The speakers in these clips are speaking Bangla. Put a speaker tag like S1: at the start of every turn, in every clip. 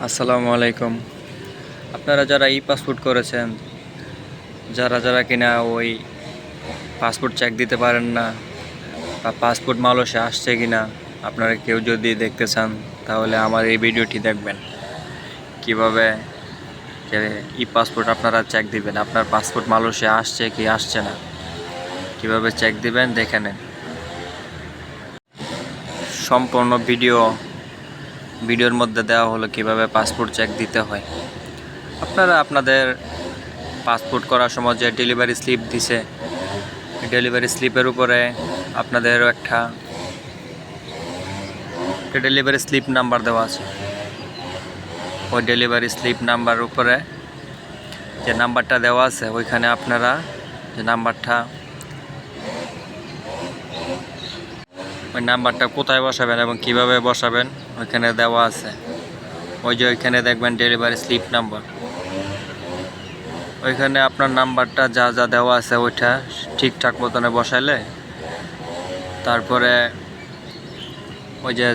S1: আসসালামু আলাইকুম। আপনারা যারা ই পাসপোর্ট করেছেন, যারা কিনা ওই পাসপোর্ট চেক দিতে পারেন না বা পাসপোর্ট মালয়েশিয়া আসছে কিনা আপনারা কেউ যদি দেখতে চান তাহলে আমার এই ভিডিওটি দেখবেন। কিভাবে যে ই পাসপোর্ট আপনারা চেক দিবেন, আপনার পাসপোর্ট মালয়েশিয়া আসছে কি আসছে না, কিভাবে চেক দিবেন দেখে নেন। সম্পূর্ণ ভিডিওর মধ্যে দেওয়া হলো কিভাবে পাসপোর্ট চেক দিতে হয়। আপনারা আপনাদের পাসপোর্ট করার সময় যে ডেলিভারি স্লিপ দিছে, ডেলিভারি স্লিপের উপরে আপনাদেরও একটা ডেলিভারি স্লিপ নাম্বার দেওয়া আছে। ওই ডেলিভারি স্লিপ নাম্বার উপরে যে নাম্বারটা দেওয়া আছে ওইখানে আপনারা যে ওই নাম্বারটা কোথায় বসাবেন এবং কিভাবে বসাবেন ওইখানে দেওয়া আছে। ওই যে ওইখানে দেখবেন ডেলিভারি স্লিপ নাম্বার, ওইখানে আপনার নাম্বারটা যা যা দেওয়া আছে ওইটা ঠিকঠাক মতনে বসাইলে তারপরে ওই যে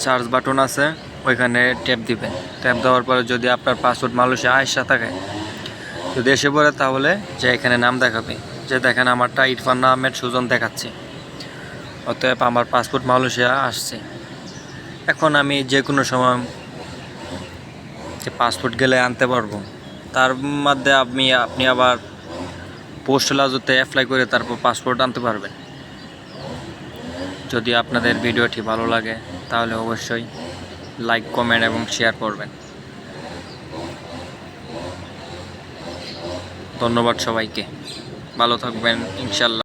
S1: সার্চ বাটন আছে ওইখানে ট্যাপ দিবেন। ট্যাপ দেওয়ার পরে যদি আপনার পাসপোর্ট মালয়েশিয়া আয়সা থাকে, যদি এসে পড়ে তাহলে যে এখানে নাম দেখাবে, যে দেখেন আমারটা ইরফান আহমেদ সুজন দেখাচ্ছে, অতএব আমার পাসপোর্ট মালয়েশিয়া আসছে। এখন আমি যে কোনো সময় যে পাসপোর্ট গেলে আনতে পারবো। তার মধ্যে আপনি আবার পোস্টাল আজতে অ্যাপ্লাই করে তারপর পাসপোর্ট আনতে পারবেন। যদি আপনাদের ভিডিওটি ভালো লাগে তাহলে অবশ্যই লাইক, কমেন্ট এবং শেয়ার করবেন। ধন্যবাদ সবাইকে, ভালো থাকবেন ইনশাল্লাহ।